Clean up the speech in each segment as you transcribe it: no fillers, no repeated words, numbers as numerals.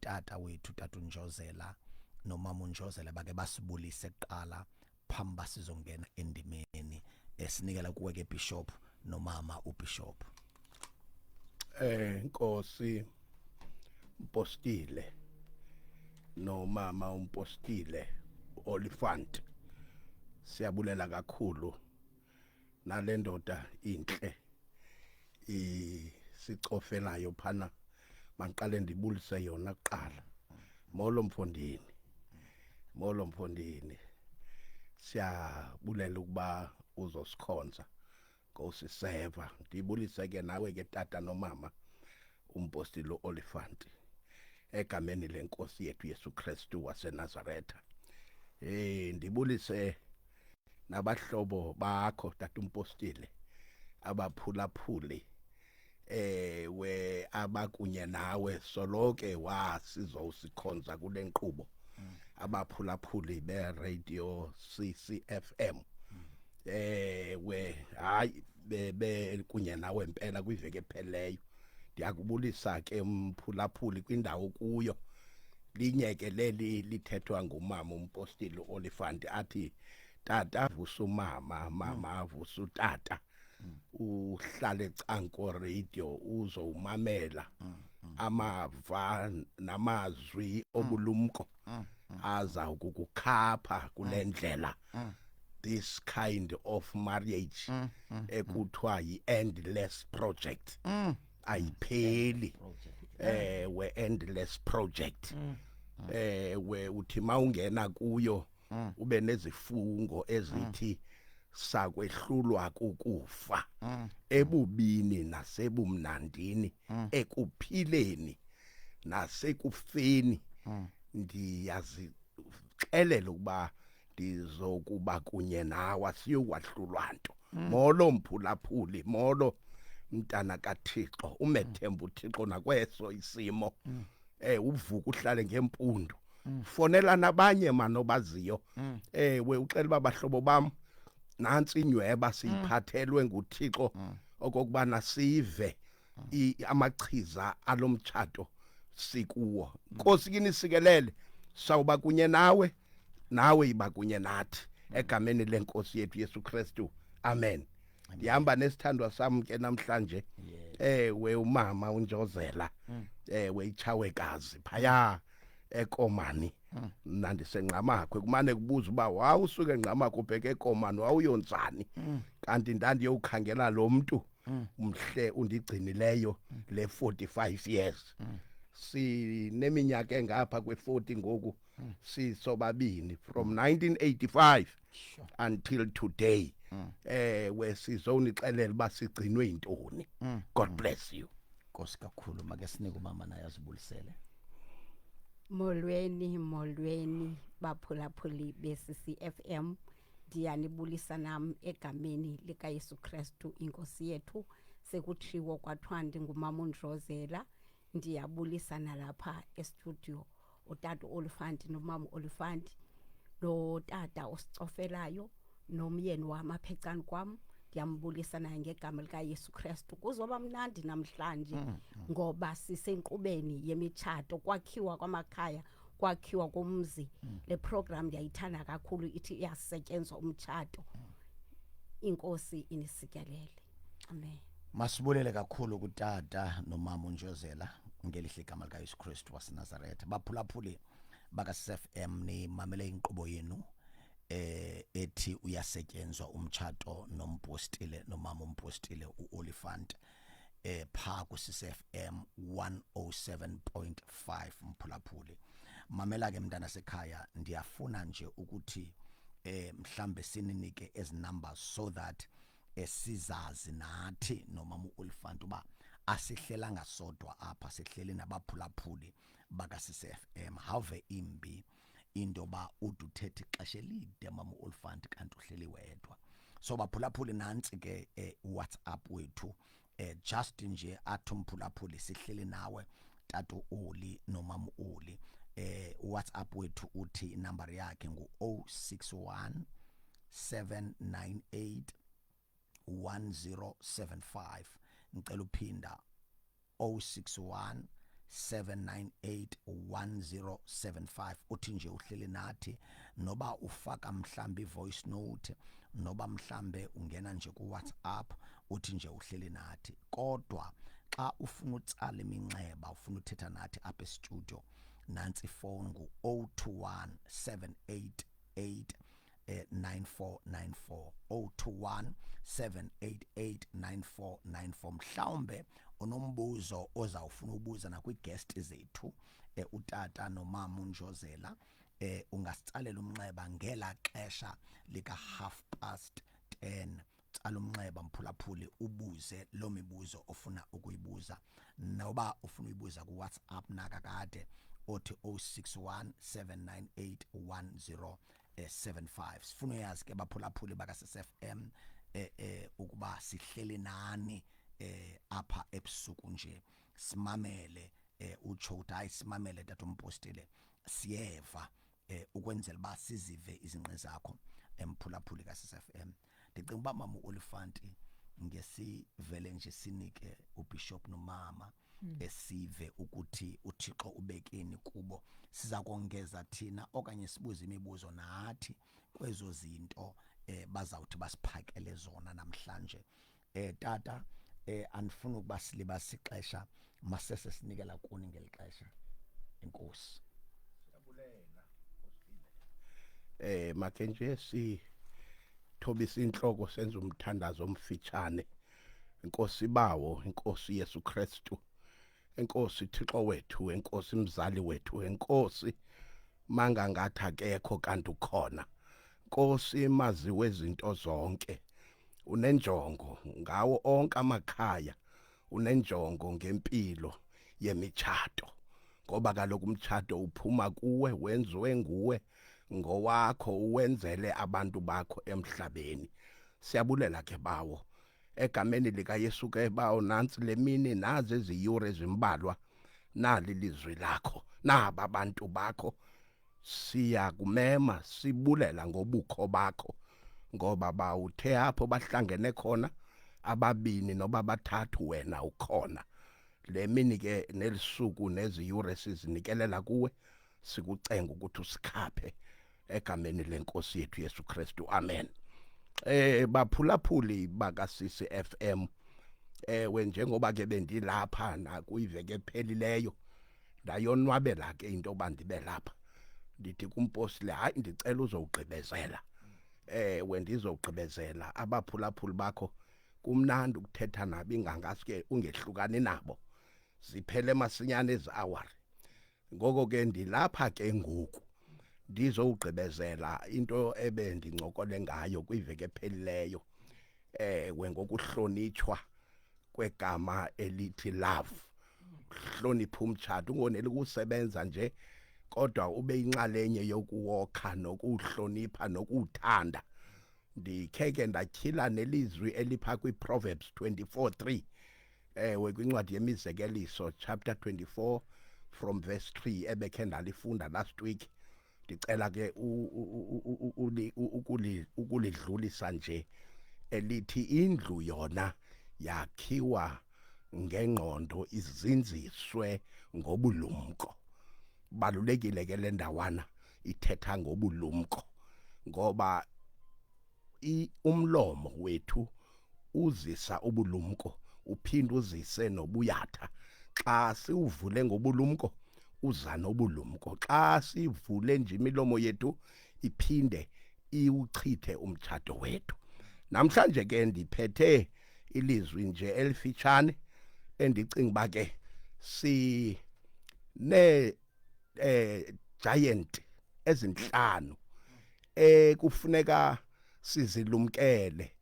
utata wethu Tata uNjozela nomama uNjozela bake basibulise kuqala phambi basizongena endimeni esinikela kuwe ke Bishop nomama uBishop. Nkosi Mpostile nomama uMpostile Olifant, siyabulela kakhulu nalendoda inhle sicofelayo phana manqale ndibulise yona kuqala. Molo Mfondini siyabulela ukuba uzosikhonza Nkosi seva. Ndibulise ke nawe ke tata nomama uMpostile Olifant egameni lenkosi yethu Yesu Kristu waseNazaretha. Ndibulise nabahlobo bakho Tata uMpostile abaphulaphuli we abakunye nawe soloke wasizosikhonza kule nkqubo abaphulaphuli be-radio CCFM we hayi be kunye nawe impela kwiveke epheleyo. Ndiyakubulisa ke umphulaphuli kwindawo kuyo linyeke leli lithethwa ngumama uMpostile Olifant athi tata vusa umama, mama vusa utata, uhlale ecanko radio uzowumamela amava namazwi obulumko aza ukukukhapha kule ndlela this kind of marriage ekuthiwa yi-endless project ayipheli. We endless project we uthi mawungena kuyo ube nezifungo ezithi sakwehlulwa kukufa ebubini nasebumnandini ekuphileni nasekufeni. Ndiyazixelela ukuba ndizokuba kunye nawe siyokwahlulwa nto. Molo mphulaphuli, molo mntana kaThixo, umethemba uThixo nakweso isimo. Uvuka uhlale ngempundu, fonela nabanye manobaziyo. We uxela babahlobo bam nansi inyweba siyiphathelwe nguThixo okokubana sive amachiza alomtshato sikuwo. Nkosi kini sikelele sawuba kunye nawe, nawe iba kunye nathi egameni lenkosi yethu Yesu Kristu. Amen. Ndihamba nesithandwa sami ke namhlanje we umama uNjozela we ichawekazi phaya eKomani. Mna ndisenqamakwe kumane kubuza uba wawusuke enqamakwe ubheke eKomani wawuyonzani, kanti ndandiyokhangela lo mntu umhle undigcinileyo le 45 years. Sineminyaka engapha kwe40 ngoku sisobabini from 1985 until today. We sizonixelela basigcinwe intoni. God bless you. Nkosi kakhulu make sinike umama naye azibulisele. Molweni baphulaphuli be-CCFM, ndiyanibulisa nam egameni lika Yesu Kristu inkosi yethu. Sekuthiwo kwathiwa ndingumama uNjozela, ndiyabulisa nalapha estudio utata Olifant nomama Olifant, lo tata osicofelayo nomyeni wami apha ecani kwam. Ndiyambulisa naye ngegama lika Yesu Kristu. Kuzoba mnandi namhlanje ngoba sisenkqubeni yemitshato, kwakhiwa kwamakhaya, kwakhiwa komzi. Le program ndiyayithanda kakhulu, ithi iyasetyenzwa umtshato. Inkosi inisikelele. Amen. Masibulele kakhulu kutata nomama uNjozela ngelihle igama lika Yesu Kristu waseNazaretha. Baphulaphuli baka CCFM ni mamele inkqubo yenu ethi uyasetyenzwa umtshato noMpostile nomama uMpostile uOlifant pha ku CCFM 107.5 mphulaphuli. Mamela ke mntana sekhaya, ndiyafuna nje ukuthi mhlambe sininike ezi numbers so that sizazi nathi nomama uOlifant uba asihlelanga sodwa apha, sihleli nabaphulaphuli baka CCFM. Have imbi into ba uduthethe ixesha elide mama uOlifant kanti uhleli wedwa. So baphulaphuli nansi ke WhatsApp wethu just nje athi umphulaphuli sihleli nawe tata Oli nomama Oli. WhatsApp wethu uthi inumber yakhe ngu 061 798 1075. Ngicela uphinda 061 7981075 uthi nje uhleli nathi noba ufaka mhlambi voice note noba mhlambe ungena nje ku WhatsApp uthi nje uhleli nathi. Kodwa xa ufuna utsala iminxeba ufuna uthetha nathi apha e-studio nansi phone ngu 021 788 9494 021 788 9494. Mhlawumbe unombuzo ozawufuna ubuza na kwi guest zethu utata nomama uNjozela, ungasitsalela umnxeba ngela xesha lika 10:30. Tsala umnxeba mphulaphuli ubuze lo mibuzo ofuna ukuyibuza, noba ufuna uyibuza ku WhatsApp nakakade othi 061 798 1075. Sifuna uyazi ke baphulaphuli baka SFM ukuba sihleli nani apha ebusuku nje simamele utsho ukuthi hayi simamele tata umpostile siyeva ukwenzela ba sizive izinqe zakho emphulaphuli ka SFM. Ndicinga uba mama uOlifanti ngesivele nje sinike uBishop nomama esive ukuthi uThixo ubekeni kubo, siza kongeza thina okanye sibuze imibuzo nathi kwezo zinto bazawuthi basiphakele zona namhlanje. Tata andifuna ukuba silibasa ixesha masese sinikela kuni ngelixesha. Enkosi. Siyabulela Nkosile. Make nje thobisa inhloko senza umthandazo omfitshane. Inkosi bawo, Inkosi Yesu Kristu, Enkosi Thixo wethu, Enkosi mzali wethu, Enkosi manga ngathi akekho kanti ukhona. Nkosi maziwe izinto zonke, unenjongo ngawo onke amakhaya, unenjongo ngempilo yemichato, ngoba kaloku umchato uphuma kuwe, wenziwe nguwe, ngowakho, uwenzele abantu bakho emhlabeni. Siyabulela ke bawo egameni lika Yesu ke bawo, nansi lemini nazi iziyure ezimbalwa nali lizwi lakho naba abantu bakho, siyakumema sibulela ngobukho bakho, ngoba bawuthe apho bahlangene khona ababini noba bathathu wena ukhona. Lemini ke nelisuku neziyure sizinikelela kuwe, sikucenga ukuthi usikhaphe egameni lenkosi yethu Yesu Kristu, amen. Baphulaphuli baka CCFM, njengoba ke bendilapha na kuyiveke ephelileyo ndayonwabela ke into bandibe lapha, ndithi kumpostile hayi ndicela uzowugqibezela. Wendizogqibezela abaphulaphuli bakho, kumnandi ukuthetha nabo ingangaske ungehlukani nabo, ziphele masinyane ezi-hour. Ngoko ke ndilapha ke ngoku ndizowugqibezela into ebendingcokole ngayo kwiveke ephelileyo, ngokuhlonitshwa kwegama elithi love. Hlonipha umtshato, ungoneli ukusebenza nje kodwa ube inxalenye yokuwokha nokuhlonipha nokuthanda. Ndikheke ndatyhila nelizwi elipha kwiProverbs 24:3, kwincwadi yemizekeliso chapter 24 from verse 3 ebekhe ndalifunda last week. Ndicela ke ukulidlulisa nje elithi indlu yona yakhiwa ngengqondo izinziswe ngobulumko. Balulekile ke le ndawana ithetha ngobulumko, ngoba umlomo wethu uzisa ubulumko uphinda uzise nobuyatha. Xa siuvule ngobulumko uza nobulumko, xa sivule nje imilomo yethu iphinde iwuchithe umtshato wethu. Namhlanje ke ndiphethe ilizwi nje elifitshane endicinga ba ke ne giant ezinhlanu kufuneka sizilumkele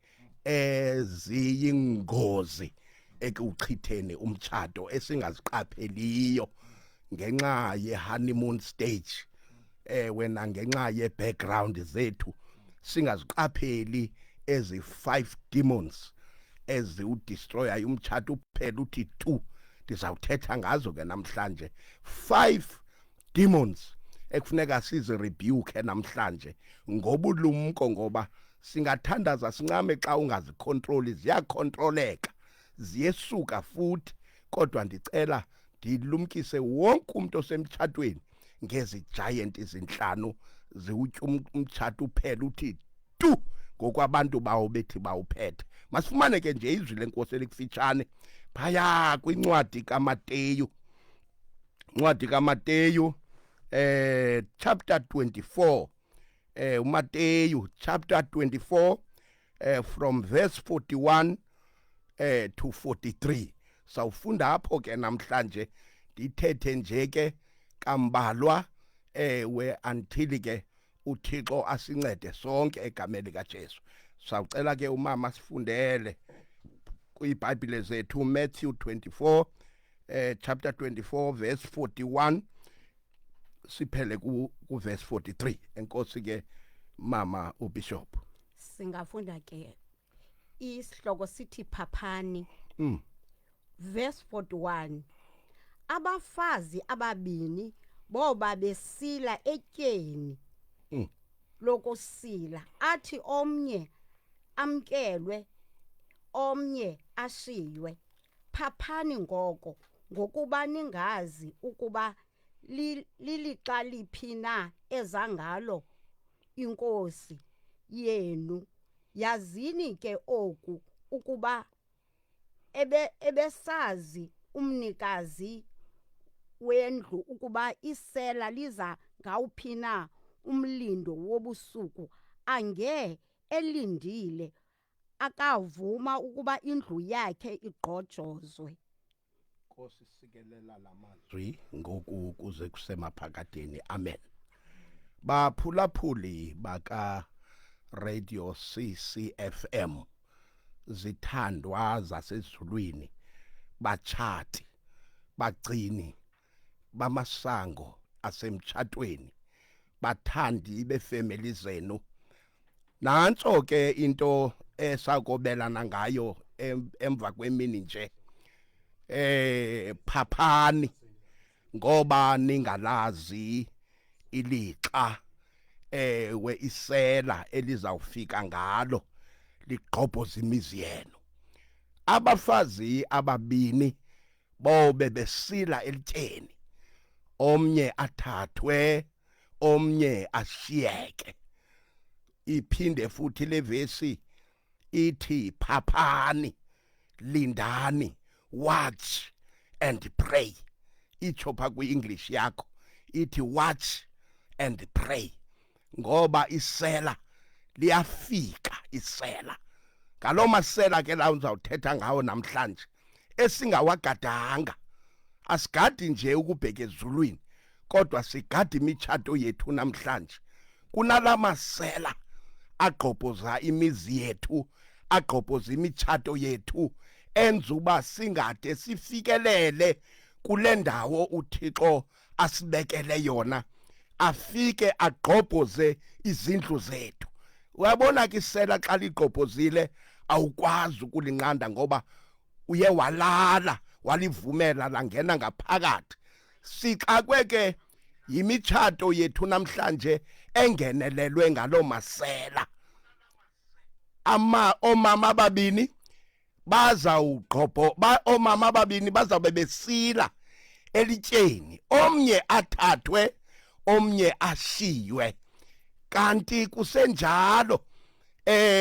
eziyingozi ekuchitheni umtshato esingaziqapheliyo ngenxa ye-honeymoon stage, wena ngenxa ye-background zethu singaziqapheli ezi 5 demons eziwudestroyayo umtshato uphela uthi 2. Ndizawuthetha ngazo ke namhlanje 5 demons ekufuneka sizirebuke namhlanje ngobulumko, ngoba singathandaza sincame xa ungazicontroli ziyacontroleka, ziyesuka futhi. Kodwa ndicela dilumkise wonke umuntu osemtshatweni ngezi giant izinhlanu ziwutya umtshato uphela uthi tu ngokwabantu bawo bethi bawuphethe. Masifumane ke nje izwi lenkosi elikufitshane phaya kwincwadi kaMateyu. Incwadi kaMateyu chapter 24. uMateyu chapter 24 from verse 41 to 43. Sawufunda apho ke namhlanje dithethe nje ke kambalwa we until ke uThixo asincede sonke egameni likaJesu. Sawucela ke umama sifundele kwiBhayibhile zethu Matthew 24 chapter 24 verse 41 siphele ku verse 43. Enkosi ke mama uBishop. Singafunda ke isihloko sithi phaphani. Verse 41. Abafazi ababini boba besila etyeni lokusila athi omnye amkelwe omnye ashiywe. Phaphani ngoko ngokuba ningazi ukuba lilixa liphi na ezangalo inkosi yenu. Yazini ke oku ukuba ebesazi umnikazi wendlu ukuba isela liza ngawuphi na umlindo wobusuku, ange elindile akavuma ukuba indlu yakhe igqojozwe. Nkosi sikelela lamazwi ngoku kuze kusemaphakadeni. Amen. Baphulaphuli baka Radio CCFM zithandwa zasezulwini, bachati, bagcini bamasango asemtshatweni, bathandi befamily zenu. Nanso ke into esakobelana ngayo emva kwemini nje. Phaphani ngoba ningalazi ilixa we isela elizawufika ngalo ligqobhoza imizi yenu. Abafazi ababini bobe besila elityeni, omnye athathwe omnye ashiyeke. Iphinde futhi le vesi ithi phaphani, lindani, watch and pray. Itsho pha kwi-English yakho ithi watch and pray, ngoba isela liyafika. Isela ngalo masela ke lawo uzawuthetha ngawo namhlanje esingawagadanga. Asigadi nje ukubheka ezulwini, kodwa sigada imitshato yethu namhlanje. Kunala masela agqobhoza imizi yethu, agqobhoza imitshato yethu, enza uba singade sifikelele kule ndawo uThixo asibekele yona, afike agqobhoze izindlu zethu. Uyabona ke isela xa ligqobhozile awukwazi ukulinqanda ngoba uye walala, walivumela langena ngaphakathi. Sixakwe ke yimitshato yethu namhlanje engenelelwe ngalo masela. Omama ababini omama ababini bazawube besila elityeni, omnye athathwe omnye ashiywe. Kanti kusenjalo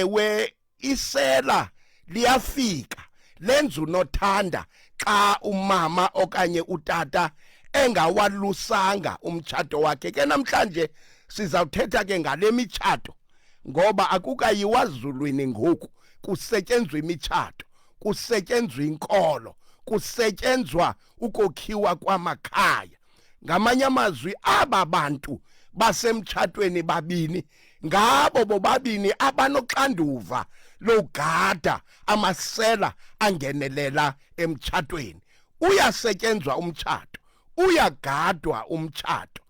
we isela liyafika lenza unothanda xa umama okanye utata engawalusanga umtshato wakhe. Ke namhlanje sizawuthetha ke ngale mitshato, ngoba akukayiwa zulwini ngoku kusetyenzwa imitshato, kusetyenzwa inkolo, kusetyenzwa ukokhiwa kwamakhaya. Ngamanye amazwi aba bantu basemtshatweni babini ngabo bobabini abanoxanduva logada amasela angenelela emtshatweni. Uyasetyenzwa umtshato, uyagadwa umtshato.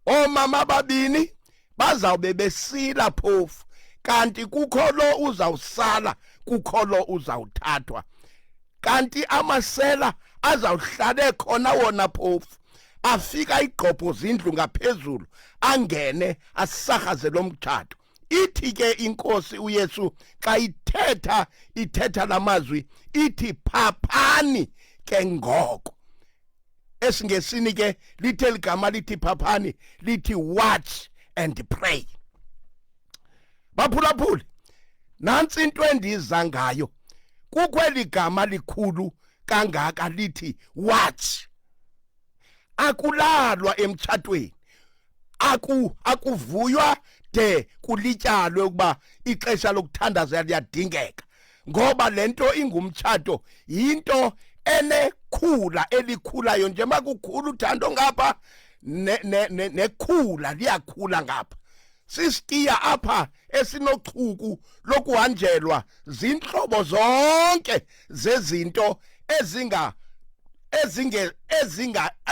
Omama ababini bazawube besila phofu, kanti kukho lo uzawusala, kukho lo uzawuthathwa. Kanti amasela azawuhlale khona wona phofu, afika igqobhoza indlu ngaphezulu, angene asahaze lo mtshato. Ithi ke inkosi uYesu xa ithetha lamazwi ithi phaphani ke ngoko. esingesini ke lithe ligama lithi phaphani lithi watch and pray. Baphulaphuli, nansi into endiza ngayo kukweli gama likhulu kangaka lithi watch. Akulalwa emtshatweni, akuvuywa de kulityalwe ukuba ixesha lokuthandaza liyadingeka, ngoba lento ingumtshato yinto enekhula elikhulayo. Njengoba kukhula uthando ngapha nekhula liyakhula ngapha. Sisitiya apha esinochuku lokuhanjelwa zinhlobo zonke zezinto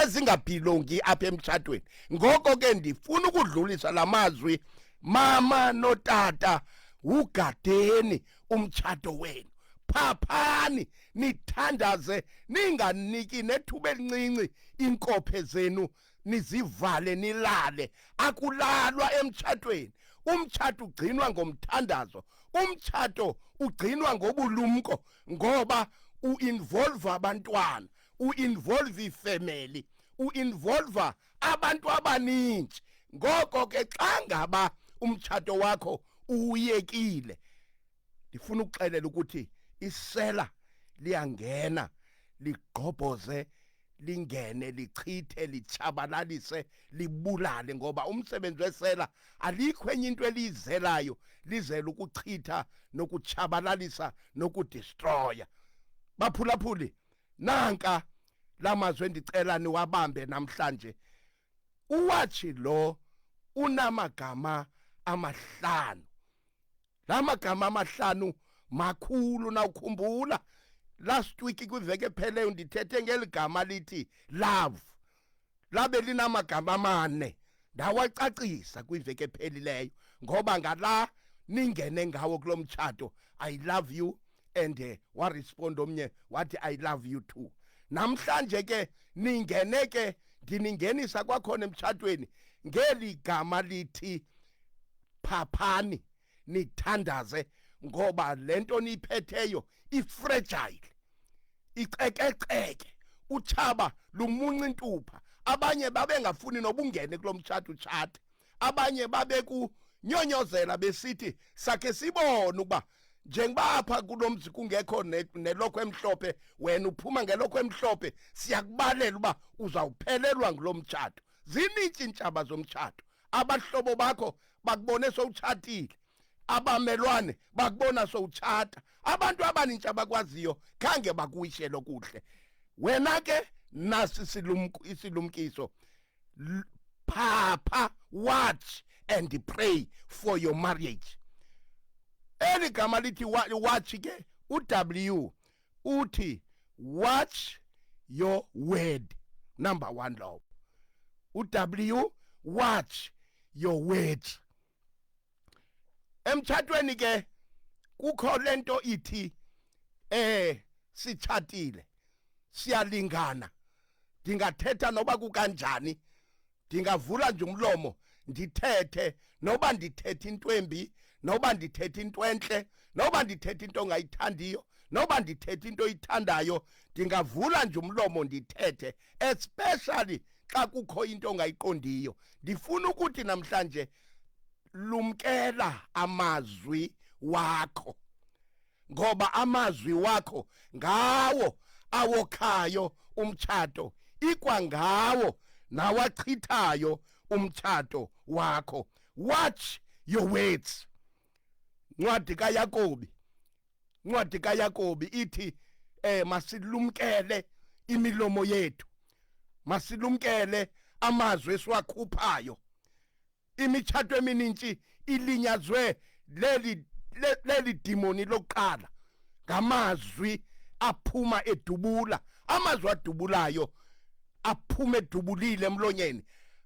ezingabhilongi apha emtshatweni. Ngoko ke ndifuna ukudlulisa lamazwi, mama notata, ugadeni umtshato wenu, phaphani nithandaze, ninganiki nethuba elincinci inkophe zenu nizivale nilale. Akulalwa emtshatweni. Umtshato ugcinwa ngomthandazo, umtshato ugcinwa ngobulumko, ngoba uinvolve abantwana, uinvolve ifamily, uinvolve abantu abaninzi. Ngoko ke xa ngaba umtshato wakho uyekile, ndifuna ukuxelela ukuthi isela liyangena ligqobhoze, lingene lichithe, litshabalalise, libulale, ngoba umsebenzi wesela alikho enye into eliyizelayo, lizela ukuchitha nokutshabalalisa nokudestroya. Baphulaphuli, nanka lamazwi endicela niwabambe namhlanje. Uwatshi lo unamagama amahlanu. La magama amahlanu makhulu. Nawukhumbula last week kwiveke epheleyo ndithethe ngeli gama lithi love, labe linamagama amane. Ndawacacisa kwiveke ephelileyo, ngoba ngala ningene ngawo kulo mtshato, I love you, and warespond omnye wathi I love you too. Namhlanje ke ningene ke ndiningenisa kwakhona emtshatweni ngeli gama lithi phaphani nithandaze, ngoba lento niphetheyo ifragile, icekeceke, utshaba lumunca intupha. Abanye babengafuni nobungene kulo mtshato utshate, abanye babe kunyonyozela besithi sakhe sibone ukuba njengoba apha kulo mzi kungekho nelokho emhlophe, wena uphuma ngelokho emhlophe, siyakubalela uba uzawuphelelwa ngulo mtshato. Zinintsi intshaba zomtshato. Abahlobo bakho bakubone sowutshatile, abamelwane bakubona sowutshata, abantu abanintsha abakwaziyo khange bakuyishelo kuhle. Wena ke nasi isilumkiso, phapha, watch and pray for your marriage. Eli gama lithi watch ke, uW uthi watch your word. Number 1 law, uW watch your words. Emtshatweni ke kukho lento ithi sitshatile, siyalingana, ndingathetha noba kukanjani, ndingavula nje umlomo ndithethe, noba ndithethe into embi, noba ndithethe into entle, noba ndithethe into ongayithandiyo, noba ndithethe into oyithandayo, ndingavula nje umlomo ndithethe, especially xa kukho into ongayiqondiyo. Ndifuna ukuthi namhlanje lumkela amazwi wakho, ngoba amazwi wakho ngawo awokhayo umtshato, ikwangawo nawachithayo umtshato wakho. Watch your words. Ncwadi kaYakobi ithi masilumkele imilomo yethu, masilumkele amazwi esiwakhuphayo. Imitshato emininzi ilinyazwe leli dimoni lokuqala ngamazwi aphuma edubula. Amazwi adubulayo aphuma edubulile emlonyeni,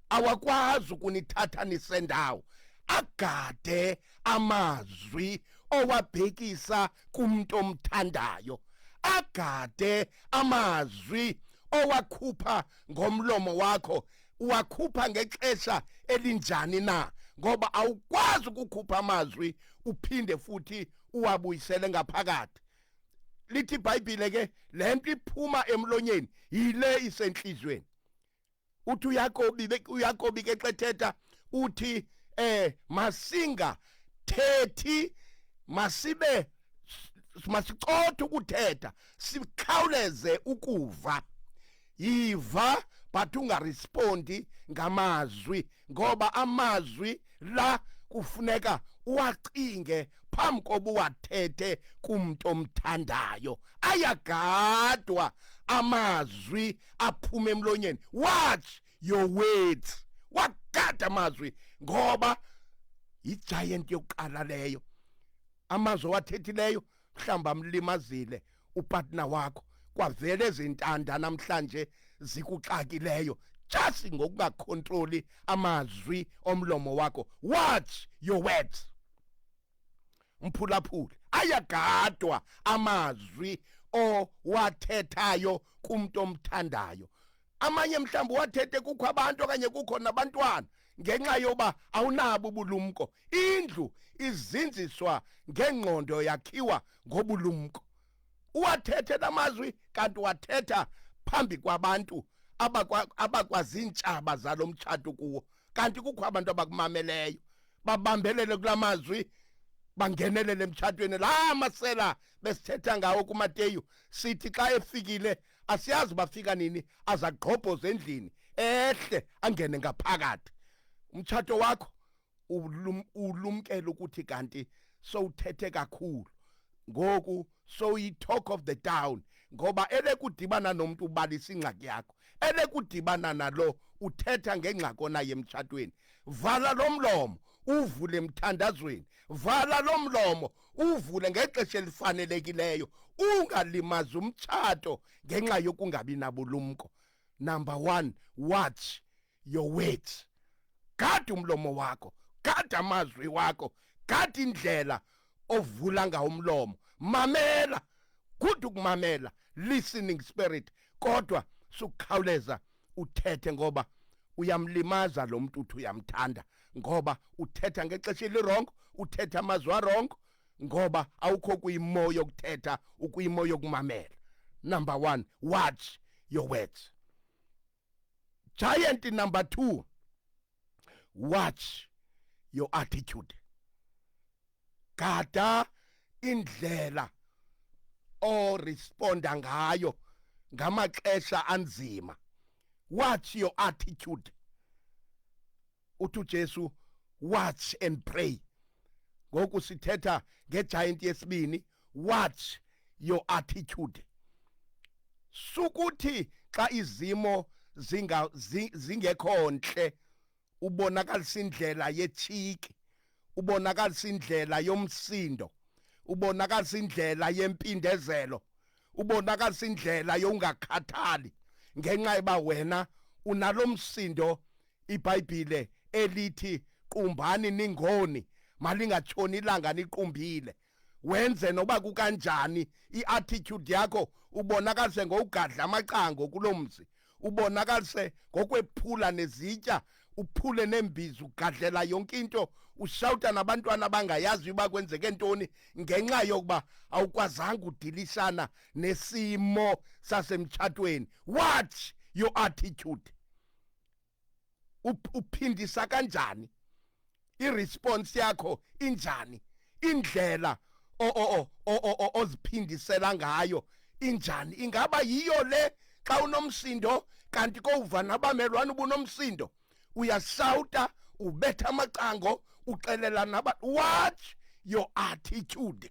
awakwazi ukunithatha nisendawo. Agade amazwi owabhekisa kumuntu omthandayo, agade amazwi owakhupha ngomlomo wakho, uwakhupha ngexesha elinjani na, ngoba awukwazi ukukhupha amazwi uphinde futhi uwabuyisele ngaphakathi. lithi iBhayibhile ke lento iphuma emlonyeni yile isenhlizweni. Uthi uYakobi ke xethetha uthi masinga thethi masibe masicothe ukuthetha sikhawuleze ukuva. Yiva but ungarespondi ngamazwi ngoba amazwi la kufuneka uwacinge phambi koba uwathethe kumuntu omthandayo. Ayagadwa amazwi aphuma emlonyeni. Watch your words. Wagada amazwi ngoba igiant yokuqala leyo. Amazwi wathethileyo mhlamba amlimazile upartner wakho kwavele ezintanda namhlanje zikuxakileyo just ngokungakontroli amazwi omlomo wakho. Watch your words. Mphulaphula ayagadwa amazwi owathethayo kumuntu omthandayo. Amanye mhlawumbe wathethe kukho abantu okanye kukho nabantwana ngenxa yoba awunabo ubulumko. Indlu izinziswa ngengqondo yakhiwa ngobulumko. Uwathethe lamazwi kanti wathetha phambi kwabantu abakwazintshaba zalomtshato kuwo, kanti kukho abantu abakumameleyo babambelele kulamazwi bangenelele emtshatweni. La masela besithetha ngawo kuMateyu sithi xa efikile asiyazi bafika nini azagqobhoza endlini ehle angene ngaphakathi. Umtshato wakho ulumkele ukuthi kanti sowuthethe kakhulu ngoku talk of the town ngoba elekudibana nomuntu ubalisa ingxaki yakho, elekudibana nalo uthetha ngengxaki onayo emtshatweni. Vala lo mlomo uvule emthandazweni. Vala lo mlomo uvule ngexesha elifanelekileyo. Ungalimazi umtshato ngenxa yokungabi nabulumko. Number 1, watch your words. Gada umlomo wakho, gada amazwi wakho, gada indlela ovula ngawo umlomo. Mamela, good ukumamela, listening spirit. Kodwa sukhawuleza uthethe ngoba uyamlimaza lo muntu uthi uyamthanda ngoba uthetha ngexesha elirongo, uthetha amazwi arongo ngoba awukho kuyimo yokuthetha, ukuyimo yokumamela. Number 1, watch your words. Giant number 2, watch your attitude. Gada indlela responda ngayo ngamaxesha anzima. Watch your attitude. Uthi Jesu watch and pray. Ngoku sithetha ngegiant yesibini, watch your attitude. Sukuthi xa izimo zingekho nhle ubonakalisa indlela yechiki, ubonakalisa indlela yomsindo, ubonakalisa indlela yempindezelo, ubonakalisa indlela yongakhathali ngenxa eba wena unalomsindo. iBhayibhile elithi qumbani ningoni malingatshoni ilanga niqumbile. Wenze noba kukanjani iattitude yakho ubonakalise ngokugadla amacango kulomzi, ubonakalise ngokwephula nezitya, uphule nembizi, ugadlela yonke into, ushawuta nabantwana abangayazi uba kwenzeke ntoni ngenxa yokuba awukwazanga udilishana nesimo sasemtshatweni. Watch your attitude. Uphindisa kanjani, iresponse yakho injani, indlela oziphindisela ngayo injani. Ingaba yiyo le xa unomsindo kanti kowuva nabamelwane ubunomsindo uyashawuta, ubetha amacango, uxelela watch your attitude,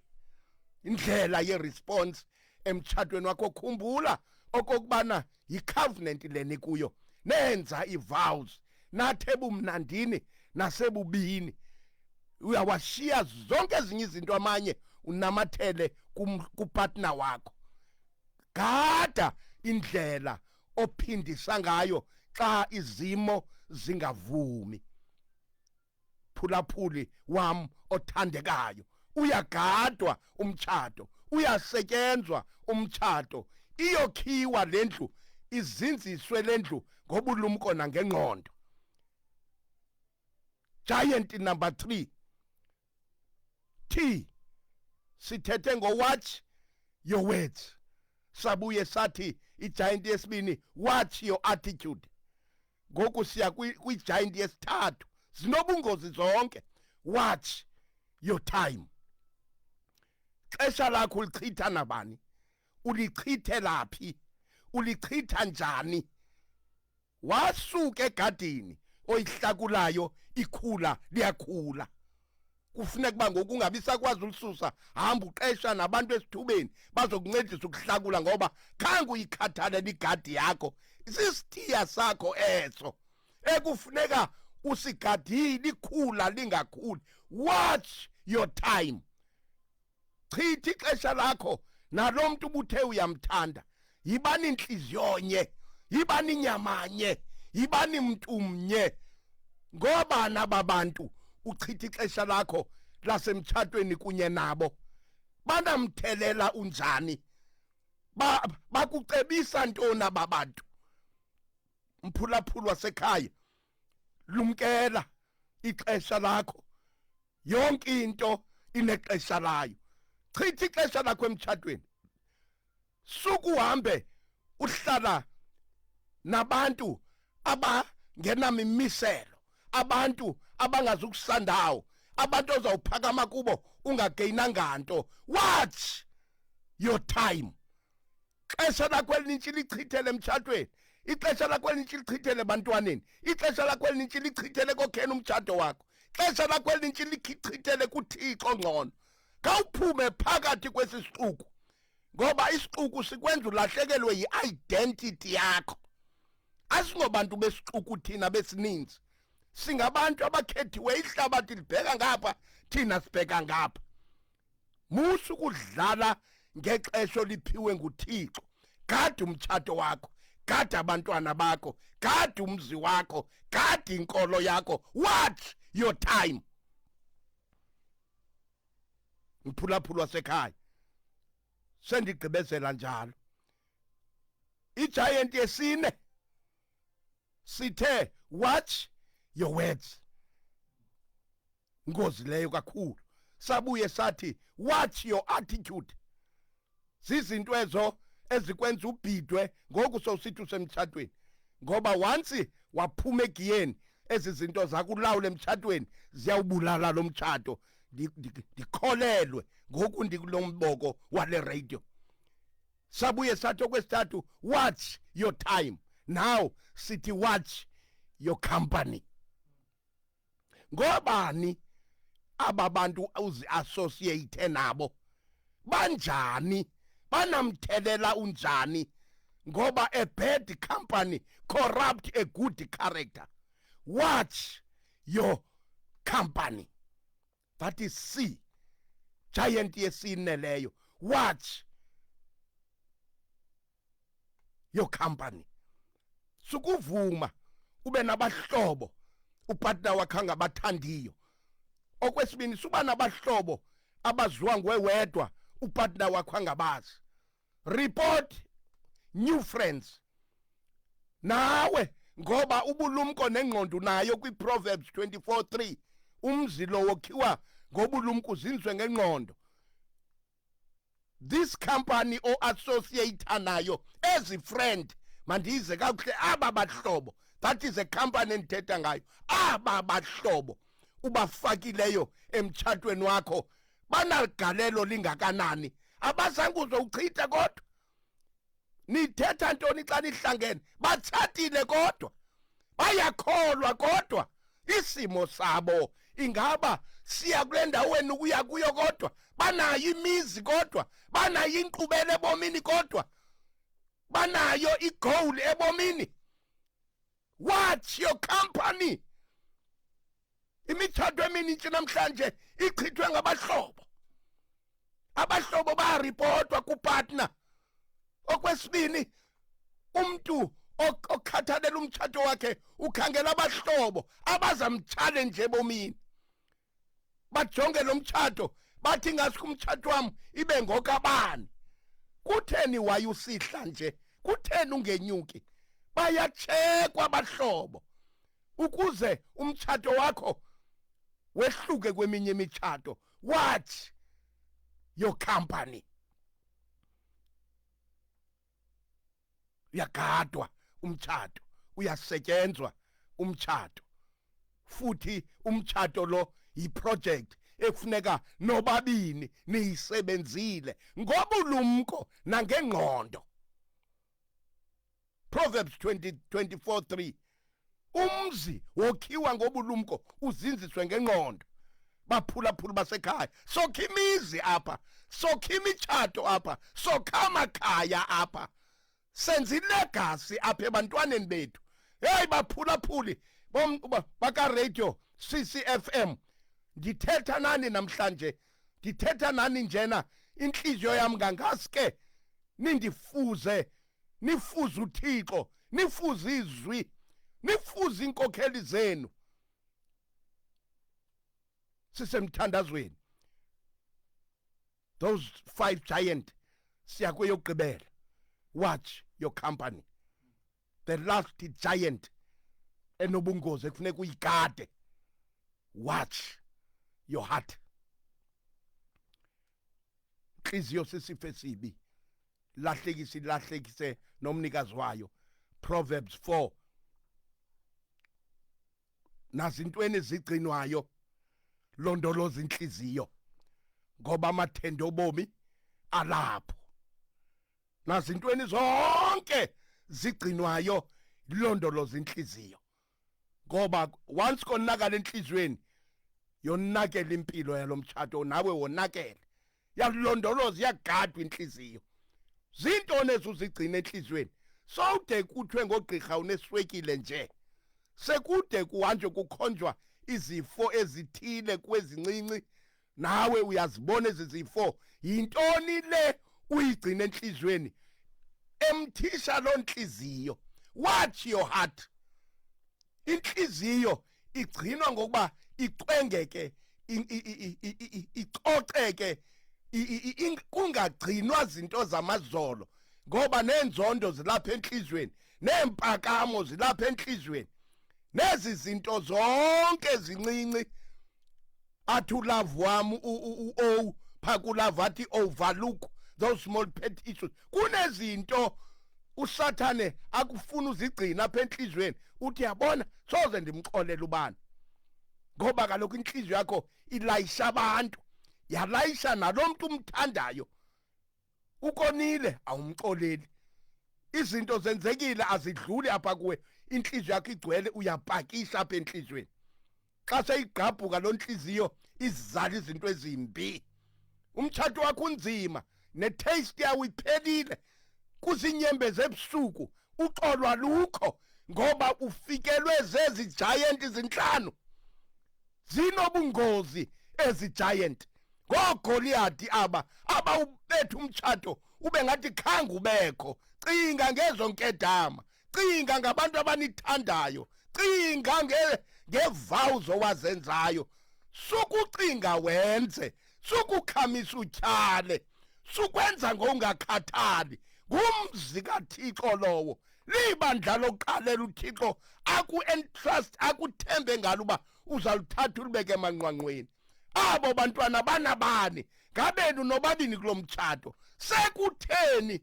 indlela yeresponse emtshatweni wakho. Khumbula okokubana yicovenant leni kuyo, nenza ivows nathi ebumnandini nasebubini. Uyawashiya zonke ezinye izinto amanye unamathele kupartner wakho. Gada indlela ophindisa ngayo xa izimo zingavumi. Phulaphuli wam othandekayo, uyagadwa umtshato, uyasetyenzwa umtshato, iyokhiwa lendlu, izinziswe lendlu ngobulumko nangengqondo. Giant number 3, T, sithethe ngo watch your words. Sabuye sathi igiant yesibini, watch your attitude. Ngoku siya kwi-giant yesithathu, zinobungozi zonke. Watch your time. Xesha lakho ulichitha nabani? Ulichithe laphi? Ulichitha njani? Wasuka egadini oyihlakulayo ikhula liyakhula. Kufuneka kuba ngoku ungabi sakwazi ulisusa, hamba uqesha nabantu esithubeni bazokuncedisa ukuhlakula, ngoba khange uyikhathalele igadi yakho. Isisithiya sakho eso ekufuneka usigadile ikhula lingakhuli. Watch your time. Chitha ixesha lakho nalo muntu ubuthe uyamthanda. Yibani inhliziyo nye, yibani inyamanye, yibani mntu mnye. Ngoba nababantu uchitha ixesha lakho lasemtshatweni kunye nabo, banamthelela unjani? Bakucebisa ntoni ababantu? Mphulaphuli wasekhaya, lumkela ixesha lakho. Yonke into inexesha layo. Chitha ixesha lakho emtshatweni. Suku uhambe uhlala nabantu abangenamimiselo, abantu abangazukusandawo, abantu ozawuphakama kubo ungageyinanga nto. Watch your time. Ixesha lakho elinintshi lichithele emtshatweni, ixesha lakho elinintshi lichithele ebantwaneni, ixesha lakho elinintshi lichithele kokhena umtshato wakho, ixesha lakho elinintshi lichithele kuThixo ngcono. Khawuphume phakathi kwesi sixuku, ngoba isixuku sikwenza ulahlekelwe yi-identity yakho. Asingobantu besixuku thina besininzi, singabantu abakhethiwe. Ihlabathi libheka ngapha, thina sibheka ngapha. Musu ukudlala ngexesha liphiwe nguThixo. Gada umtshato wakho, gada abantwana bakho, gada umzi wakho, gada inkolo yakho. Watch your time. Mphulaphuli wasekhaya, sendigqibezela njalo. Igiant yesine sithe watch your words. Ngozi leyo kakhulu. Sabuye sathi watch your attitude. Zizinto ezo ezikwenza ubhidwe ngoku sowusithi usemtshatweni, ngoba once waphuma egiyeni ezi zinto zakulawula emtshatweni ziyawubulala lo mtshato. Ndikholelwe ngoku ndikulo mboko wale radio. Sabuye sathi okwesithathu watch your time. Now sithi watch your company. Ngobani aba bantu uzi-associate nabo? Banjani? Banamthelela unjani? Ngoba a bad company corrupt a good character. Watch your company. That is C. Giant yesine leyo. Watch your company. Sukuvuma ube nabahlobo upartner wakhe angabathandiyo. Okwesibini, suba nabahlobo abaziwa nguwe wedwa upartner wakhe angabazi. Report new friends. Nawe ngoba ubulumko nengqondo nayo kwi-Proverbs 24:3. Umzi lo wokhiwa ngobulumko uzinzwe ngengqondo. This company or associate nayo as a friend, mandize kakuhle aba bahlobo. That is a company endithetha ngayo. Aba bahlobo ubafakileyo emtshatweni wakho banaligalelo lingakanani? Abazange uzowuchitha kodwa. Nithetha ntoni xa nihlangene? Batshatile kodwa, bayakholwa kodwa. Isimo sabo ingaba siya kule ndaweni ukuya kuyo kodwa, banayo imizi kodwa, banayo inkqubela ebomini kodwa, banayo igoal ebomini. Watch your company. Imitshato emininzi namhlanje ichithwe ngabahlobo. Abahlobo bayaripotwa kupartner. Okwesibini, umntu okhathalela umtshato wakhe ukhangela abahlobo abazamchallenge ebomini. Bajonge lo mtshato bathi ngasuku umtshato wami ibe ngokabani. Kutheni wayusihla nje? Kutheni ungenyuki? Bayatshekwa abahlobo ukuze umtshato wakho wehluke kweminye imitshato. Watch your company. uyagadwa umtchado, uyasetyenzwa umtchado. Futhi umtchado lo yiproject ekufuneka nobabini niyisebenzile ngobulumko nangengqondo. Proverbs 24:3 umzi wokhiwa ngobulumko uzinziswe ngengqondo. Baphulaphula basekhaya sokha imizi apha, sokha imitshato apha, sokha amakhaya apha, senza ilegacy apha ebantwaneni bethu. Hey baphulaphuli baka radio CCFM, ndithetha nani namhlanje, ndithetha nani njena. Inhliziyo yami ngangaske nindifuze, nifuze uThixo, nifuze izwi, nifuze inkokheli zenu. Sisemthandazweni. Those 5 giant siya kweyokugqibela. Watch your company. The last giant enobungozi ekufuneka uyigade. Watch your heart. Inhliziyo sisifo esibi. Lahlekise nomnikazi wayo. Proverbs 4. Nazintweni zigcinwayo londoloza inhliziyo ngoba amathendo obomi alapho. Nazintweni zonke zigcinwayo londoloza inhliziyo ngoba once konakala enhlizweni yonakela impilo yalomtchato, nawe wonakele. Yalondoloza, yagadwa inhliziyo. Zintoni ezuzigcina enhlizweni? Sowude kuthwe ngogqirha uneswekile nje, sekude kuhanjwe kukhonjwa izifo ezithile kwezincinci, nawe uyazibona ezizifo. Yintoni le uyigcina enhlizweni? Emthisha lo nhliziyo. Watch your heart. Inhliziyo igcinwa ngokuba iqwengeke, icoceke, kungagcinwa zinto zamazolo, ngoba nenzondo zilapha enhlizweni, nempakamo zilapha enhlizweni. Nezi zinto zonke zincinci athi ulove wami o phakulava athi overlook those small pet issues. Kunezinto usathane akufuna uzigcina apha enhlizweni, uthi yabona soze ndimxolela ubani, ngoba kaloku inhliziyo yakho ilayisha abantu, yalayisha nalomuntu umthandayo. Ukonile awumxoleli, izinto zenzekile azidluli apha kuwe, inhliziyo yakho igcwele, uyapakisha apha enhlizweni. Xa seyigqabhuka lo nhliziyo izizala izinto ezimbi. Umtchato wakho unzima, netaste yawo iphelile, kuzinyembezi ebusuku, uxolwa lukho ngoba ufikelwe zezi giant zinhlanu. Zinobungozi ezi giant. NgoGoliathi aba ubetha umtchato ube ngathi khange ubekho. Cinga ngezo nkedama, cinga ngabantu abanithandayo, cinga ngevows owazenzayo. Sukucinga wenze, sukukhamisa utyhale, sukwenza ngongakhathali. Ngumzi kaThixo lowo. Libandla lokuqalela uThixo aku-entrust, akuthembe ngalo uba uzaluthatha ulibeke emanqwanqweni. Abo bantwana banabani, ngabenu nobabini kulo mtshato. Sekutheni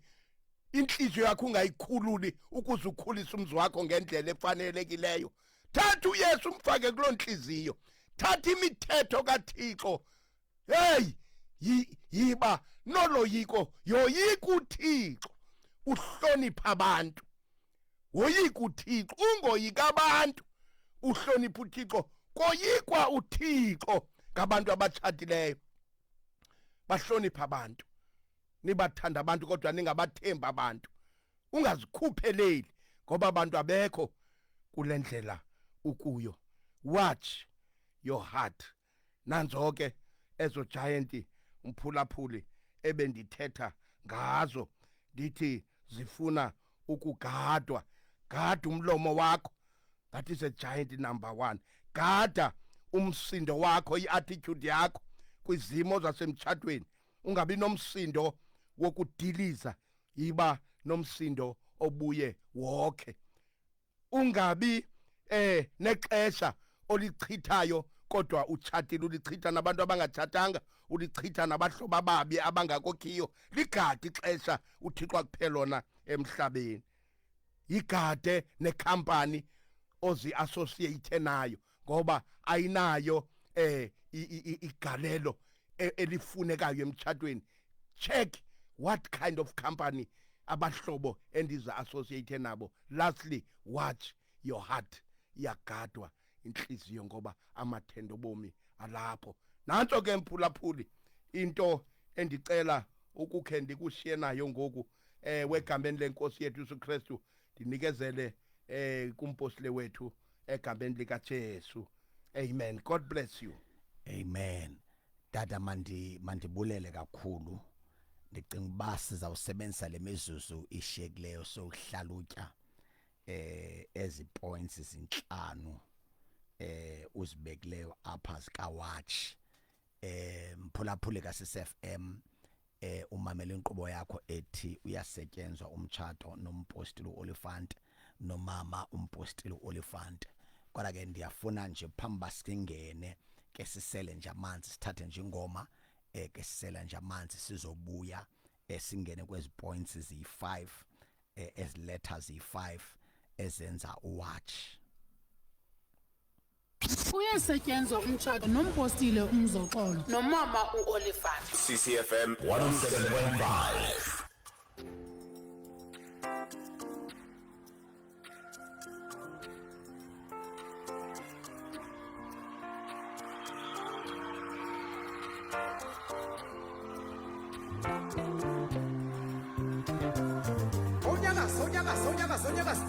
inhliziyo yakho ungayikhululi ukuze ukhulise umzi wakho ngendlela efanelekileyo? Thatha uYesu umfake kulo nhliziyo, thatha imithetho kaThixo. Hey, yiba noloyiko, yoyika uThixo, uhlonipha abantu. Woyika uThixo, ungoyika abantu, uhlonipha uThixo. Koyikwa uThixo ngabantu abatshatileyo. Bahlonipha abantu, nibathanda abantu kodwa ningabathemba abantu. Ungazikhupheleli ngoba abantu abekho kule ndlela ukuyo. Watch your heart. Nanzo ke ezo giant umphulaphuli ebendithetha ngazo, ndithi zifuna ukugadwa. Gada umlomo wakho. That is a giant number 1. Gada umsindo wakho, iattitude yakho kwizimo zasemtshatweni. Ungabi nomsindo wokudiliza, yiba nomsindo obuye wokhe. Ungabi nexesha olichithayo kodwa utshatile, ulichitha nabantu abangatshatanga, ulichitha nabahlobo ababi abangakokhiyo. Ligade ixesha uThixo akuphela lona emhlabeni. igade nekhampani ozi-associate nayo ngoba ayinayo igalelo elifunekayo emtchatweni. Check what kind of company abahlobo endiza-associate nabo. Lastly, watch your heart. Iyagadwa inhliziyo ngoba amathendo bomi alapho. Nanto ke mphulaphuli into endicela ukukhe ndikushiye nayo ngoku wegameni lenkosi yethu uJesu Kristu, ndinikezele kumpostile wethu egameni likaJesu. Amen. God bless you. Amen. Dada mandibulele kakhulu. Ndicinga uba sizawusebenzisa lemizuzu ishiyekileyo sokuhlalutya ezi points izinhlanu uzibekileyo apha zika watch mphulaphuli kaSFM umamela inkqubo yakho ethi uyasetyenzwa umtshato nompostile uOlifant nomama umpostile uOlifant. Kodwa ke ndiyafuna nje phamba singene ke sisele nje amanzi sithathe nje ingoma ke sisela nje amanzi sizobuya singene kwezi points zi5 as letters zi5 ezenza uwatch. Uyasetyenzwa umtshato nompostile umzoxolo nomama uOlifant. CCFM 107.5. Onyakazi.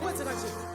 Wenze kanje.